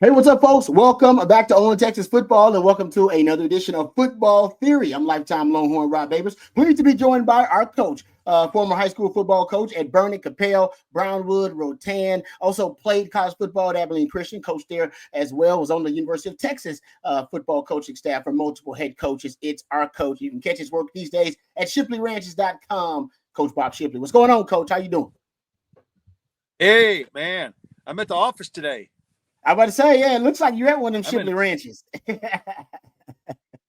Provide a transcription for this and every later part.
Hey, what's up, folks? Welcome back to On Texas Football, and welcome to another edition of Football Theory. I'm lifetime Longhorn Rob Babers. Pleased to be joined by our coach, former high school football coach at Burnet, Capel, Brownwood, Rotan. Also played college football at Abilene Christian, coached there as well. Was on the University of Texas football coaching staff for multiple head coaches. It's our coach. You can catch his work these days at shipleyranches.com. Coach Bob Shipley. What's going on, Coach? How you doing? Hey, man, I'm at the office today. I about to say, yeah, it looks like you're at one of them Shipley ranches.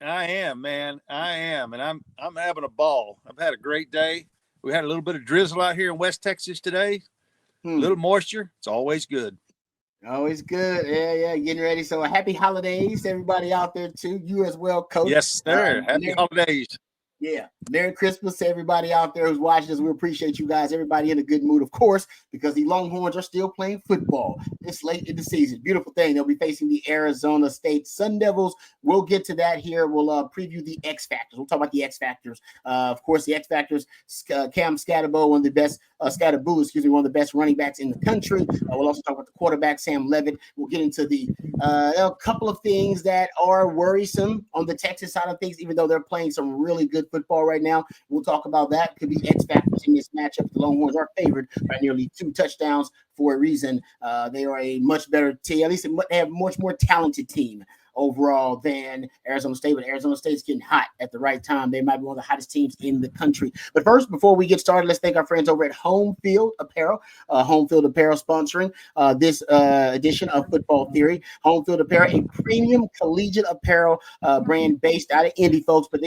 I am, man. I am, and I'm having a ball. I've had a great day. We had a little bit of drizzle out here in West Texas today. A little moisture. It's always good. Always good. Yeah. Getting ready. So happy holidays to everybody out there too. You as well, Coach. Yes, sir. Happy holidays. Yeah. Merry Christmas to everybody out there who's watching us. We appreciate you guys. Everybody in a good mood, of course, because the Longhorns are still playing football this late in the season. Beautiful thing. They'll be facing the Arizona State Sun Devils. We'll get to that here. We'll preview the X Factors. We'll talk about the X Factors. Of course, the X Factors, Cam Skattebo, one of the best, one of the best running backs in the country. We'll also talk about the quarterback, Sam Levitt. We'll get into the a couple of things that are worrisome on the Texas side of things, even though they're playing some really good football right now. We'll talk about that. Could be X factors in this matchup. The Longhorns are favored by nearly 2 touchdowns for a reason. They are a much better team. At least they have a much more talented team overall than Arizona State, but Arizona State's getting hot at the right time. They might be one of the hottest teams in the country. But first, before we get started, let's thank our friends over at HomeField Apparel. HomeField Apparel sponsoring this edition of Football Theory. HomeField Apparel, a premium collegiate apparel brand based out of Indy, folks. But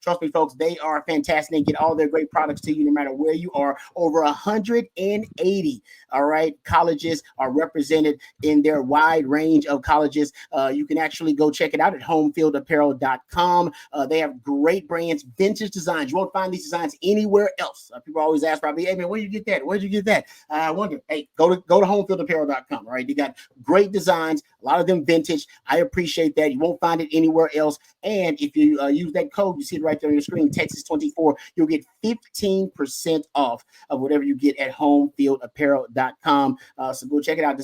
trust me, folks, they are fantastic. They get all their great products to you no matter where you are. Over 180, all right, colleges are represented in their wide range of colleges. You can actually go check it out at homefieldapparel.com. They have great brands, vintage designs. You won't find these designs anywhere else. People always ask probably, hey man, where did you get that? Where did you get that? I wonder. Hey, go to homefieldapparel.com. All right, you got great designs, a lot of them vintage. I appreciate that. You won't find it anywhere else. And if you use that code, you see it right there on your screen, Texas24, you'll get 15% off of whatever you get at homefieldapparel.com. So go check it out.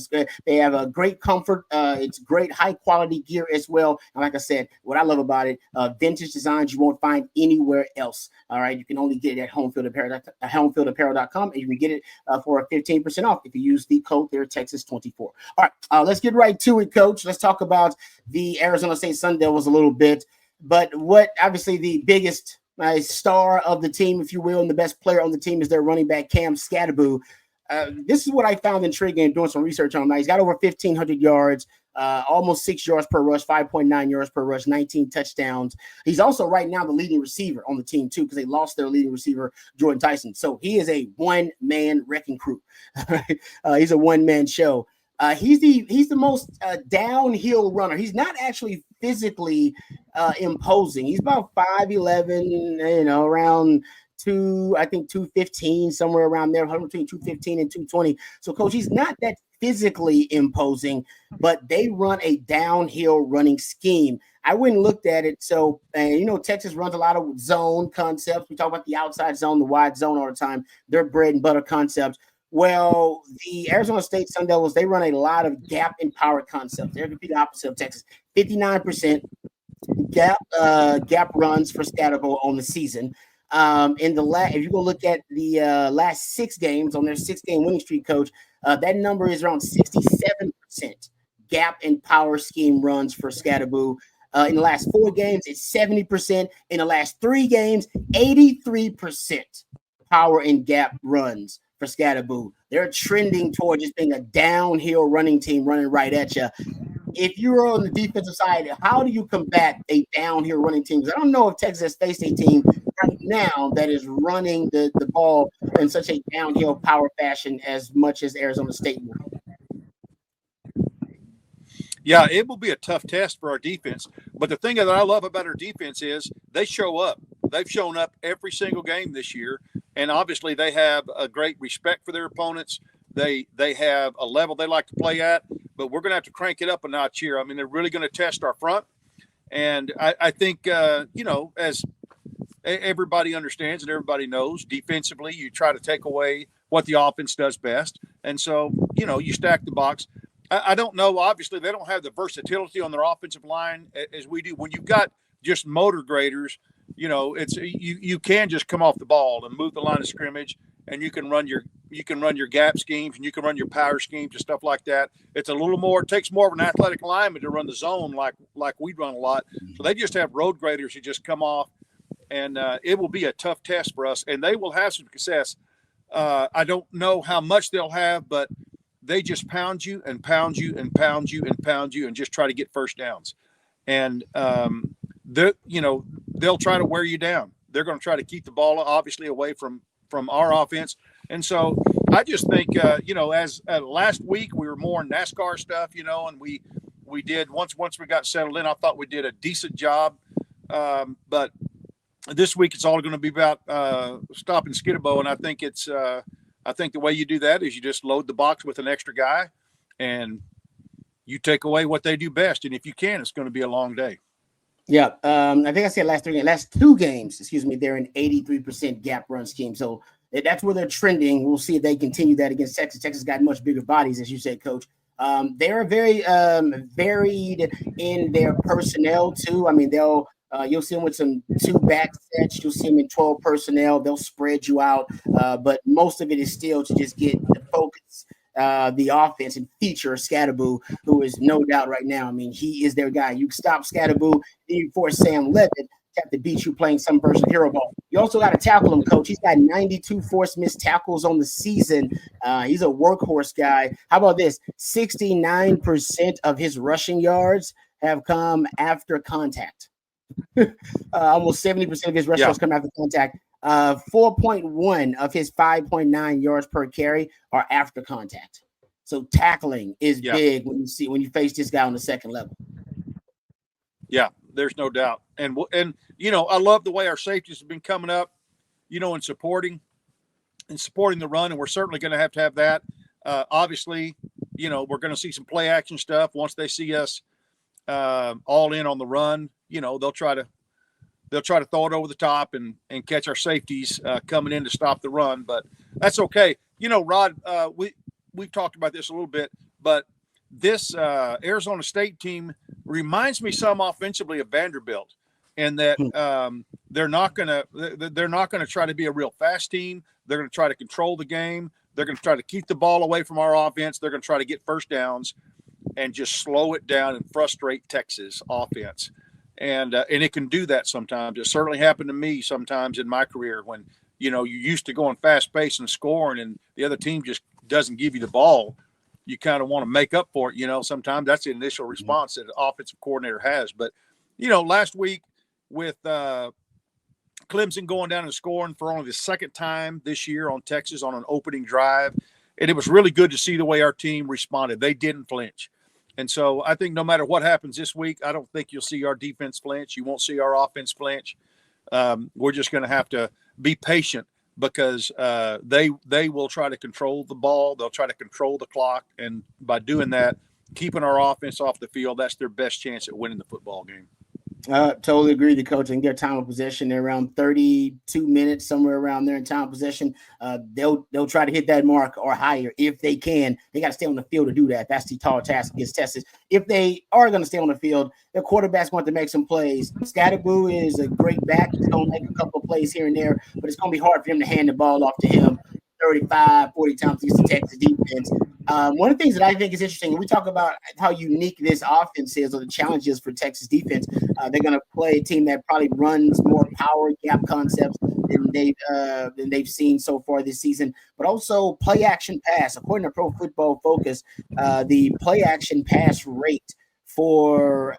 They have a great comfort. It's great high quality gear as well. And like I said, what I love about it, vintage designs you won't find anywhere else. All right, you can only get it at homefieldapparel.com, and you can get it for a 15% off if you use the code there, Texas24. All right, let's get right to it, Coach. Let's talk about the Arizona State Sun Devils a little bit. But what obviously the biggest star of the team, if you will, and the best player on the team is their running back, Cam Skattebo. This is what I found intriguing doing some research on him. Now, he's got over 1,500 yards, almost 6 yards per rush, 5.9 yards per rush, 19 touchdowns. He's also right now the leading receiver on the team, too, because they lost their leading receiver, Jordan Tyson. So he is a one-man wrecking crew. He's a one-man show. He's the most downhill runner. He's not actually physically imposing. He's about 5'11", around 215, somewhere around there, between 215 and 220. So, Coach, he's not that physically imposing, but they run a downhill running scheme. I went and looked at it. So, Texas runs a lot of zone concepts. We talk about the outside zone, the wide zone all the time. They're bread and butter concepts. Well, the Arizona State Sun Devils, they run a lot of gap and power concepts. They're the complete opposite of Texas. 59% gap runs for Skattebo on the season. If you go look at the last 6 games on their 6-game winning streak, Coach, that number is around 67% gap and power scheme runs for Skattebo. In the last 4 games, it's 70%. In the last 3 games, 83% power and gap runs for Skattebo. They're trending toward just being a downhill running team running right at you. If you're on the defensive side, how do you combat a downhill running team? Because I don't know if Texas has faced a team right now that is running the ball in such a downhill power fashion as much as Arizona State will. Yeah, it will be a tough test for our defense. But the thing that I love about our defense is they show up. They've shown up every single game this year. And obviously they have a great respect for their opponents. They have a level they like to play at. But we're going to have to crank it up a notch here. I mean, they're really going to test our front. And I think, as everybody understands and everybody knows, defensively, you try to take away what the offense does best. And so, you stack the box. I don't know. Obviously, they don't have the versatility on their offensive line as we do. When you've got just motor graders, it's you can just come off the ball and move the line of scrimmage, and you can run your gap schemes and you can run your power schemes and stuff like that. It's a little more. It takes more of an athletic lineman to run the zone like we run a lot. So they just have road graders who just come off, and it will be a tough test for us, and they will have some success. I don't know how much they'll have, but they just pound you and pound you and pound you and pound you and just try to get first downs. And they'll try to wear you down. They're going to try to keep the ball obviously away from our offense. And so I just think, as last week we were more NASCAR stuff, and we did once we got settled in, I thought we did a decent job. But this week it's all going to be about stopping Skattebo, and I think I think the way you do that is you just load the box with an extra guy, and you take away what they do best. And if you can, it's going to be a long day. Yeah, I think I said last two games, they're an 83% gap run scheme. So that's where they're trending. We'll see if they continue that against Texas. Texas got much bigger bodies, as you said, Coach. They're very varied in their personnel too. I mean, you'll see them with some 2 back sets. You'll see them in 12 personnel. They'll spread you out, but most of it is still to just get the focus, the offense, and feature Skattebo, who is no doubt right now. I mean, he is their guy. You stop Skattebo, then you force Sam Levitt to have to beat you playing some version of hero ball. You also got to tackle him, Coach. He's got 92 forced missed tackles on the season. He's a workhorse guy. How about this? 69% of his rushing yards have come after contact. Almost 70% of his rush yards come after contact. 4.1 of his 5.9 yards per carry are after contact. So tackling is big when you face this guy on the second level. Yeah, there's no doubt. And I love the way our safeties have been coming up, and supporting the run, and we're certainly going to have that. Obviously, we're going to see some play action stuff once they see us all in on the run. They'll try to throw it over the top and catch our safeties coming in to stop the run, but that's okay. Rod, we've talked about this a little bit, but this Arizona State team reminds me some offensively of Vanderbilt, and that they're not gonna try to be a real fast team. They're going to try to control the game. They're going to try to keep the ball away from our offense. They're going to try to get first downs and just slow it down and frustrate Texas offense. And it can do that sometimes. It certainly happened to me sometimes in my career when, you're used to going fast pace and scoring and the other team just doesn't give you the ball. You kind of want to make up for it. Sometimes that's the initial response that the offensive coordinator has. But, last week with Clemson going down and scoring for only the second time this year on Texas on an opening drive, and it was really good to see the way our team responded. They didn't flinch. And so I think no matter what happens this week, I don't think you'll see our defense flinch. You won't see our offense flinch. We're just going to have to be patient because they will try to control the ball. They'll try to control the clock. And by doing that, keeping our offense off the field, that's their best chance at winning the football game. Totally agree with the coach. And their time of possession, they're around 32 minutes, somewhere around there in time of possession. They'll try to hit that mark or higher if they can. They got to stay on the field to do that. That's the tall task against Texas. If they are going to stay on the field, their quarterback's going to make some plays. Skattebo is a great back. He's going to make a couple of plays here and there, but it's going to be hard for him to hand the ball off to him 35, 40 times against the Texas defense. One of the things that I think is interesting, we talk about how unique this offense is or the challenges for Texas defense. They're going to play a team that probably runs more power gap concepts than they've seen so far this season, but also play action pass. According to Pro Football Focus, the play action pass rate for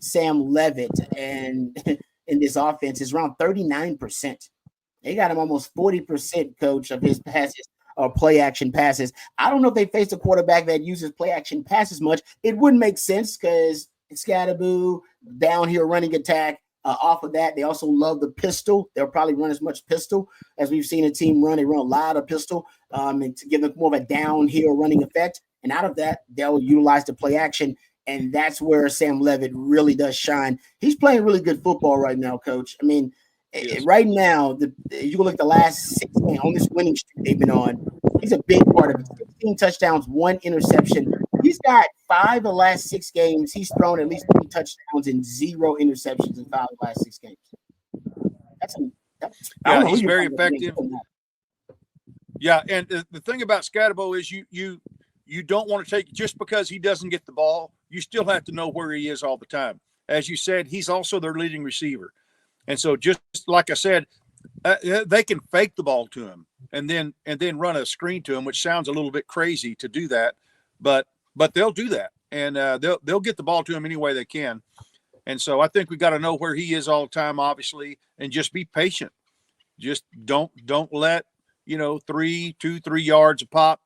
Sam Levitt and in this offense is around 39%. They got him almost 40%, coach, of his passes or play action passes. I don't know if they face a quarterback that uses play action passes much. It wouldn't make sense because Skattebo down here running attack. Off of that, they also love the pistol. They'll probably run as much pistol as we've seen a team run. They run a lot of pistol and to give them more of a downhill running effect. And out of that, they'll utilize the play action. And that's where Sam Levitt really does shine. He's playing really good football right now, coach. I mean, yes. Right now, you look at the last 6 games on this winning streak they've been on. He's a big part of it. 16 touchdowns, 1 interception, He's got 5 of the last 6 games. He's thrown at least 3 touchdowns and 0 interceptions in 5 of the last 6 games. I don't know who he's you're very playing effective. Yeah, and the thing about Skattebo is you don't want to take, just because he doesn't get the ball, you still have to know where he is all the time. As you said, he's also their leading receiver. And so just like I said, they can fake the ball to him and then run a screen to him, which sounds a little bit crazy to do that, but they'll do that, and they'll get the ball to him any way they can. And so I think we got to know where he is all the time, obviously, and just be patient. Just don't let 3 yards a pop,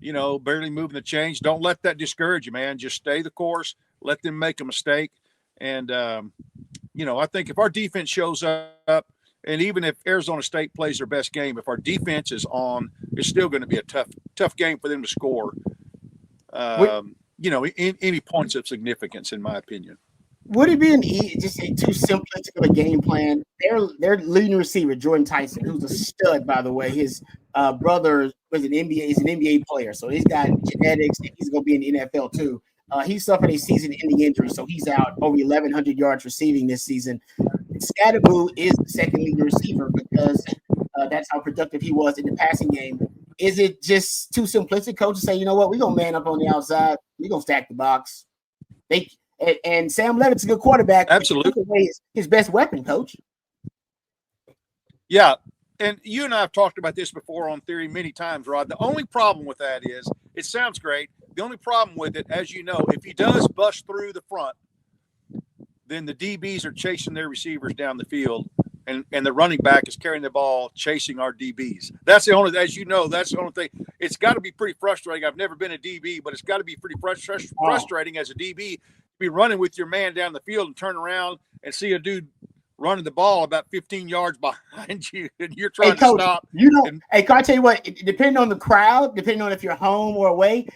barely moving the chains. Don't let that discourage you, man. Just stay the course. Let them make a mistake. And, I think if our defense shows up, and even if Arizona State plays their best game, if our defense is on, it's still going to be a tough game for them to score, any points of significance, in my opinion. Would it be just a too simplistic of a game plan? Their leading receiver, Jordan Tyson, who's a stud, by the way. His brother was an NBA player, so he's got genetics, and he's going to be in the NFL too. He suffered a season-ending injury, so he's out over 1,100 yards receiving this season. Skattebo is the second leading receiver because that's how productive he was in the passing game. Is it just too simplistic, coach, to say, you know what, we're going to man up on the outside, we're going to stack the box? And Sam Levitt's a good quarterback. Absolutely. His best weapon, coach. Yeah. And you and I have talked about this before on Theory many times, Rod. The only problem with that is, it sounds great. The only problem with it, as you know, if he does bust through the front, then the DBs are chasing their receivers down the field, and the running back is carrying the ball, chasing our DBs. That's the only, as you know, that's the only thing. It's got to be pretty frustrating. I've never been a DB, but it's got to be pretty frustrating as a DB to be running with your man down the field and turn around and see a dude running the ball about 15 yards behind you, and you're trying to stop. Hey, can I tell you what? Depending on the crowd, depending on if you're home or away,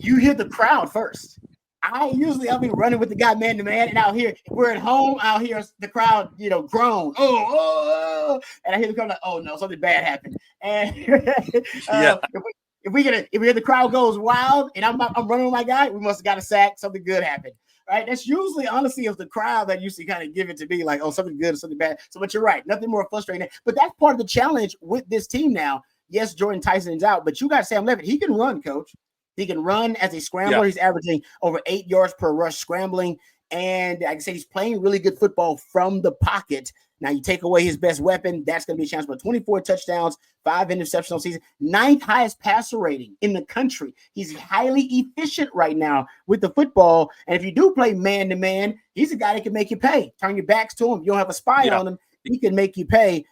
you hear the crowd first. I'll be running with the guy man to man, and out here, if we're at home, I'll hear the crowd, groan. Oh, and I hear the crowd like, oh no, something bad happened. And if we hear the crowd goes wild, and I'm running with my guy, we must have got a sack. Something good happened. Right, that's usually, honestly, of the crowd that used to kind of give it to me, like, oh, something good or something bad. So, but you're right, nothing more frustrating. But that's part of the challenge with this team now. Yes, Jordan Tyson is out, but you got Sam Levitt. He can run, coach. He can run as a scrambler. Yeah. He's averaging over 8 yards per rush scrambling, and I can say he's playing really good football from the pocket. Now, you take away his best weapon, that's going to be a chance for 24 touchdowns, 5 interceptions on season, 9th highest passer rating in the country. He's highly efficient right now with the football. And if you do play man-to-man, he's a guy that can make you pay. Turn your backs to him. You don't have a spy on him. He can make you pay.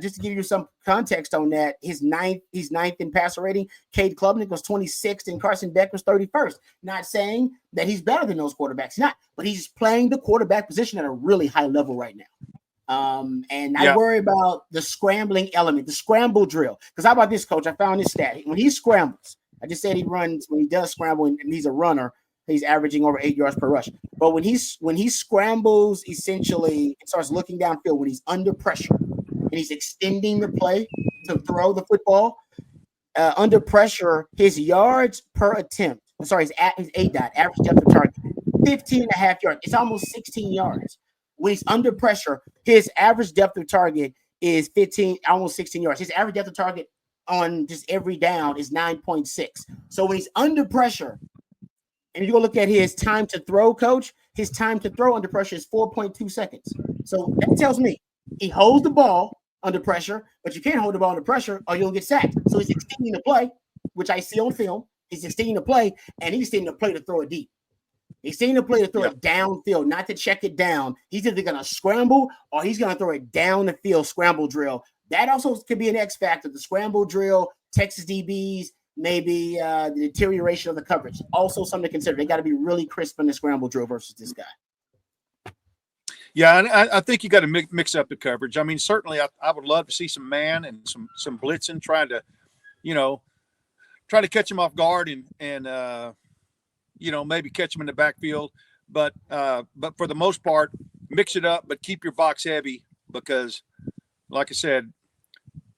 Just to give you some context on that, he's ninth in passer rating. Cade Klubnik was 26th, and Carson Beck was 31st. Not saying that he's better than those quarterbacks, not, but he's playing the quarterback position at a really high level right now. And I worry about the scrambling element, the scramble drill. Because how about this, coach? I found this stat. When he scrambles, I just said he runs, when he does scramble and he's a runner, he's averaging over 8 yards per rush. But when he scrambles, essentially, and starts looking downfield, when he's under pressure and he's extending the play to throw the football, under pressure, his yards per attempt, his ADOT, average depth of target, 15.5 yards. It's almost 16 yards. When he's under pressure, his average depth of target is almost 16 yards. His average depth of target on just every down is 9.6. So when he's under pressure, and you go look at his time to throw, coach, his time to throw under pressure is 4.2 seconds. So that tells me he holds the ball under pressure, but you can't hold the ball under pressure or you'll get sacked. So he's extending the play, which I see on film. He's extending the play, and he's extending the play to throw it deep. He's seeing the play to throw it downfield, not to check it down. He's either going to scramble or he's going to throw it down the field, scramble drill. That also could be an X factor. The scramble drill, Texas DBs, maybe the deterioration of the coverage. Also something to consider. They got to be really crisp in the scramble drill versus this guy. Yeah, and I think you got to mix up the coverage. I mean, certainly I would love to see some man and some blitzing, trying to catch him off guard and maybe catch him in the backfield, but for the most part, mix it up, but keep your box heavy because, like I said,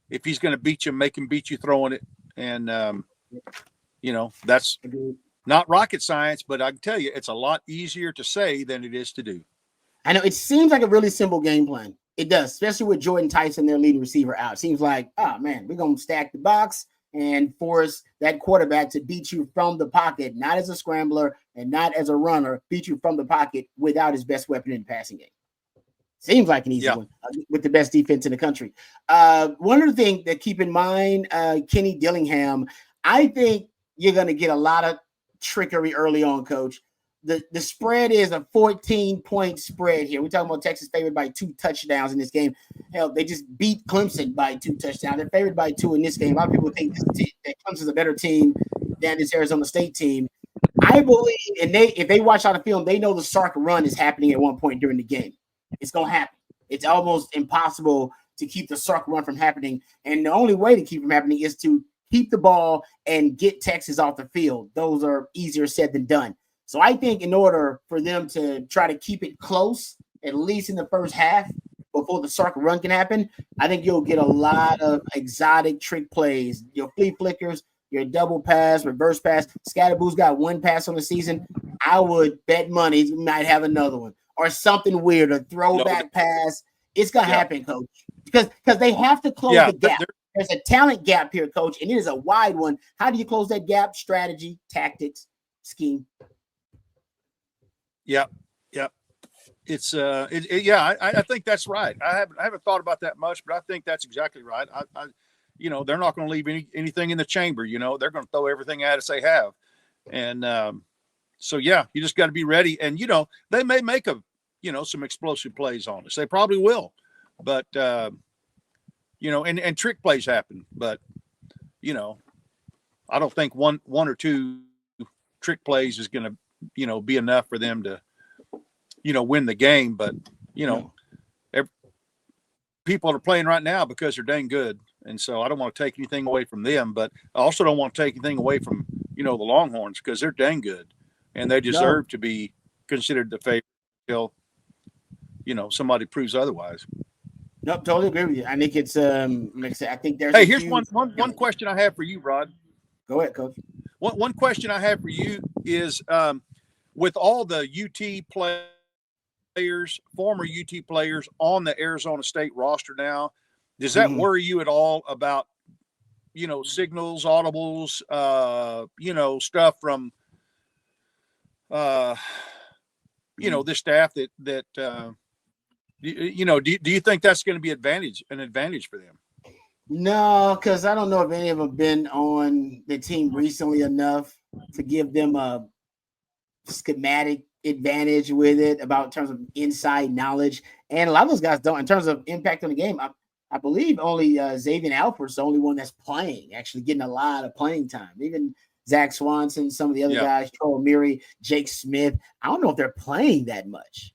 if he's going to beat you, make him beat you throwing it, and that's Not rocket science, but I can tell you, it's a lot easier to say than it is to do. I know it seems like a really simple game plan. It does, especially with Jordan Tyson, their leading receiver, out. It seems like, oh man, we're gonna stack the box and force that quarterback to beat you from the pocket, not as a scrambler and not as a runner, beat you from the pocket without his best weapon in the passing game. Seems like an easy one with the best defense in the country. One other thing that keep in mind, Kenny Dillingham, I think you're going to get a lot of trickery early on, Coach. The spread is a 14-point spread here. We're talking about Texas favored by 2 touchdowns in this game. Hell, they just beat Clemson by 2 touchdowns. They're favored by 2 in this game. A lot of people think that Clemson's a better team than this Arizona State team. I believe, and if they watch out the film, they know the Sark run is happening at one point during the game. It's going to happen. It's almost impossible to keep the Sark run from happening. And the only way to keep from happening is to keep the ball and get Texas off the field. Those are easier said than done. So I think in order for them to try to keep it close, at least in the first half, before the Sark run can happen, I think you'll get a lot of exotic trick plays. Your flea flickers, your double pass, reverse pass. Skattebo's got 1 pass on the season. I would bet money he might have another one. Or something weird, a throwback pass. It's gonna happen, Coach, because they have to close the gap. There's a talent gap here, Coach, and it is a wide one. How do you close that gap? Strategy, tactics, scheme. Yeah. It's I think that's right. I haven't thought about that much, but I think that's exactly right. I they're not going to leave anything in the chamber. They're going to throw everything at us they have, and so you just got to be ready. And they may make some explosive plays on us. They probably will, but and trick plays happen. But I don't think one or two trick plays is going to be enough for them to win the game. But people are playing right now because they're dang good, and so I don't want to take anything away from them. But I also don't want to take anything away from the Longhorns because they're dang good. And they deserve to be considered the favorite until, somebody proves otherwise. Nope, totally agree with you. I think it's I think there's. Hey, here's one question I have for you, Rod. Go ahead, Coach. One question I have for you is, with all the UT players, former UT players on the Arizona State roster now, does that worry you at all about, signals, audibles, stuff from this staff that do you think that's going to be an advantage for them? No, because I don't know if any of them have been on the team recently enough to give them a schematic advantage with it about in terms of inside knowledge. And a lot of those guys don't in terms of impact on the game. I believe only Xavier Alford's the only one that's playing, actually getting a lot of playing time. Even Zach Swanson, some of the other guys, Troy Murray, Jake Smith. I don't know if they're playing that much.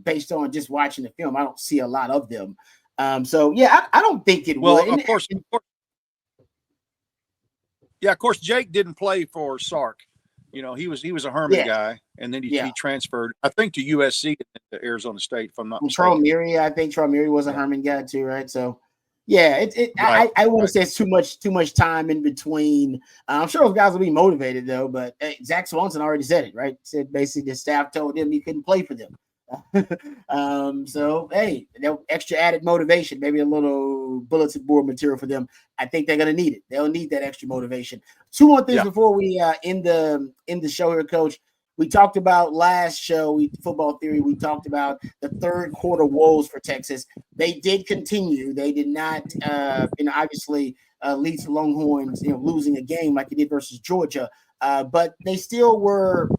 Based on just watching the film, I don't see a lot of them. I don't think it will. Of course. Of course, Jake didn't play for Sark. He was a Herman guy, and then he transferred, I think, to USC to Arizona State, if I'm not mistaken. Troy Murray, I think Troy Murray was a Herman guy too, right? So I want to say it's too much time in between. I'm sure those guys will be motivated though, but Zach Swanson already said it, right? Said basically the staff told him he couldn't play for them. So hey, extra added motivation, maybe a little bulletin board material for them. I think they're gonna need it. They'll need that extra motivation. 2 more things before we end the show here, Coach. We talked about last show, football theory. We talked about the third quarter woes for Texas. They did continue. They did not, obviously lead to Longhorns, losing a game like they did versus Georgia. But they still were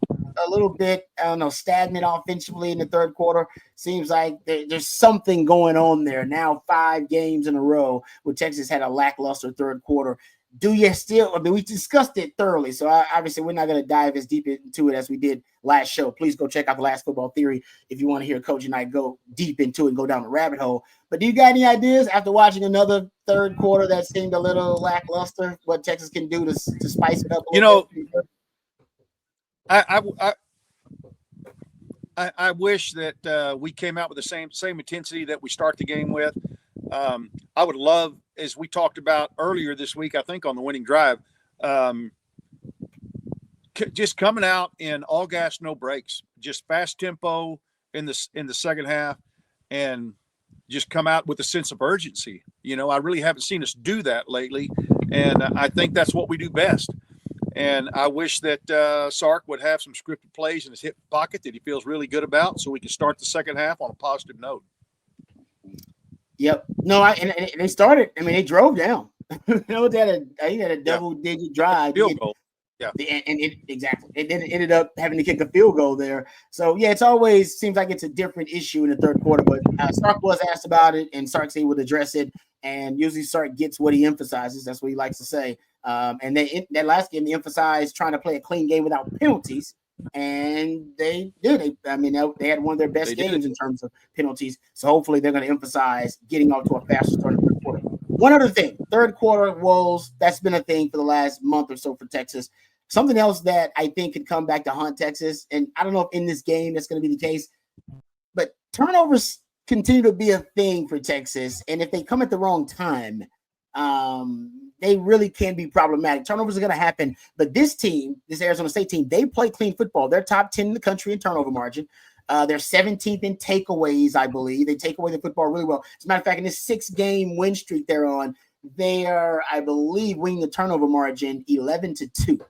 a little bit, stagnant offensively in the third quarter. Seems like there's something going on there. Now 5 games in a row where Texas had a lackluster third quarter. Do you still, we discussed it thoroughly, so obviously we're not going to dive as deep into it as we did last show. Please go check out the last football theory if you want to hear Coach and I go deep into it and go down the rabbit hole. But do you got any ideas after watching another third quarter that seemed a little lackluster, what Texas can do to spice it up a little bit? I wish that we came out with the same intensity that we start the game with. I would love, as we talked about earlier this week, I think on the winning drive, just coming out in all gas, no brakes, just fast tempo in the second half, and just come out with a sense of urgency. I really haven't seen us do that lately, and I think that's what we do best. And I wish that Sark would have some scripted plays in his hip pocket that he feels really good about, so we can start the second half on a positive note. Yep. No, and they started. I mean, they drove down. They had a double-digit drive. Field goal. Yeah. And exactly. It ended up having to kick a field goal there. So, yeah, it's always seems like it's a different issue in the third quarter. But Sark was asked about it, and Sark said he would address it. And usually Sark gets what he emphasizes. That's what he likes to say. And that last game, they emphasized trying to play a clean game without penalties. And they did. They had one of their best games in terms of penalties. So hopefully they're going to emphasize getting off to a faster start in the third quarter. One other thing, third quarter woes, that's been a thing for the last month or so for Texas. Something else that I think could come back to haunt Texas, and I don't know if in this game that's going to be the case, but turnovers continue to be a thing for Texas. And if they come at the wrong time, they really can be problematic. Turnovers are going to happen, but this team, this Arizona State team, they play clean football. They're top 10 in the country in turnover margin. They're 17th in takeaways, I believe. They take away the football really well. As a matter of fact, in this 6-game win streak they're on, they are, I believe, winning the turnover margin 11-2,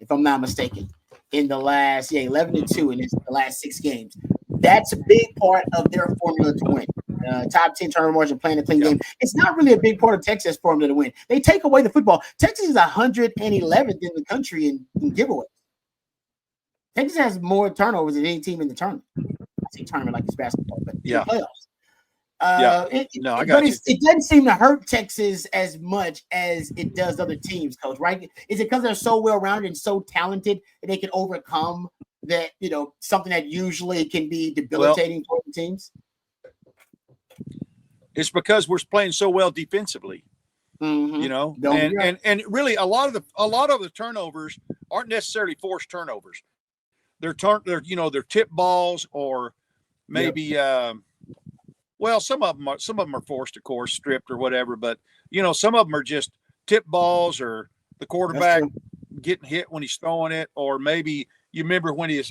if I'm not mistaken. In the last, 11-2 in the last 6 games. That's a big part of their formula to win. Top 10 turnover margin, playing a clean game. It's not really a big part of Texas' formula to win. They take away the football. Texas is 111th in the country in giveaways. Texas has more turnovers than any team in the tournament. I say tournament like it's basketball, but in the playoffs. It doesn't seem to hurt Texas as much as it does other teams, Coach, right? Is it because they're so well-rounded and so talented that they can overcome that, something that usually can be debilitating for the teams? It's because we're playing so well defensively. Mm-hmm. And really a lot of the turnovers aren't necessarily forced turnovers. They're tip balls, or maybe some of them are forced, of course, stripped or whatever, but some of them are just tip balls, or the quarterback getting hit when he's throwing it, or maybe you remember when he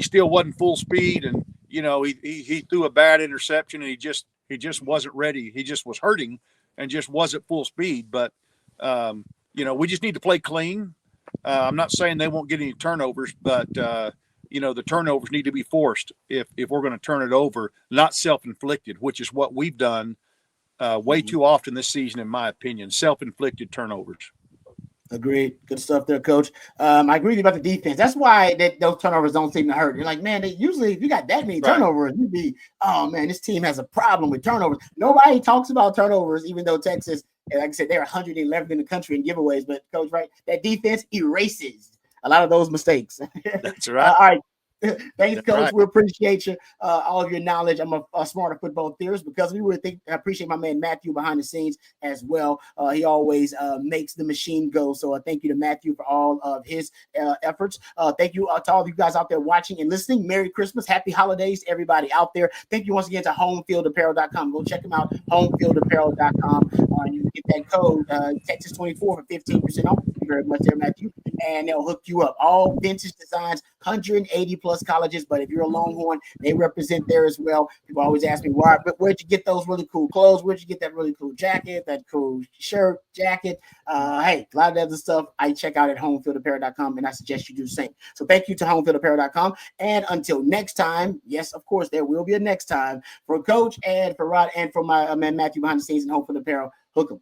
still wasn't full speed, and he threw a bad interception, and he just wasn't ready. He just was hurting and just wasn't full speed. But we just need to play clean. I'm not saying they won't get any turnovers, but the turnovers need to be forced if we're going to turn it over, not self-inflicted, which is what we've done way too often this season, in my opinion. Self-inflicted turnovers. Agreed. Good stuff there, Coach. I agree with you about the defense. That's why those turnovers don't seem to hurt. You're like, man, usually if you got that many turnovers, you'd be, oh, man, this team has a problem with turnovers. Nobody talks about turnovers, even though Texas, like I said, they're 111th in the country in giveaways. But, Coach, right, that defense erases a lot of those mistakes. That's right. All right. Thanks, Coach. Right. We appreciate you, all of your knowledge. I'm a smarter football theorist because I appreciate my man Matthew behind the scenes as well. He always makes the machine go. So thank you to Matthew for all of his efforts. Thank you to all of you guys out there watching and listening. Merry Christmas. Happy holidays to everybody out there. Thank you once again to HomeFieldApparel.com. Go check them out, HomeFieldApparel.com. You can get that code Texas24 for 15% off. Thank you very much there, Matthew. And they'll hook you up. All vintage designs, 180 plus colleges, but if you're a Longhorn, they represent there as well. People always ask me, where'd you get those really cool clothes? Where'd you get that really cool jacket, that cool shirt, jacket? Hey, a lot of other stuff I check out at HomeFieldApparel.com, and I suggest you do the same. So thank you to HomeFieldApparel.com. And until next time, yes, of course, there will be a next time. For Coach and for Rod and for my man Matthew behind the scenes and HomeField Apparel, hook 'em.